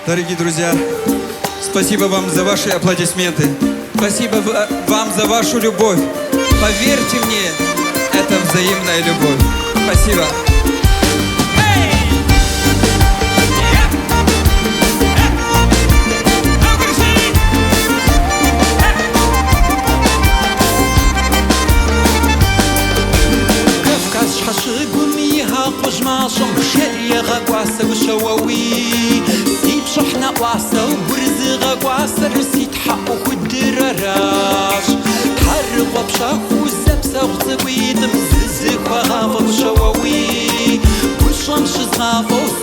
Дорогие друзья, спасибо вам за ваши аплодисменты. Спасибо вам за вашу любовь. Поверьте мне, это взаимная любовь. Спасибо. غواصة وشواوي سيب شحنة واصة وبرز غواصة رسيت حقه والدراراش حرق وبشاك وزبسة وغزوي دمززك وغافة وشواوي والشمس غافة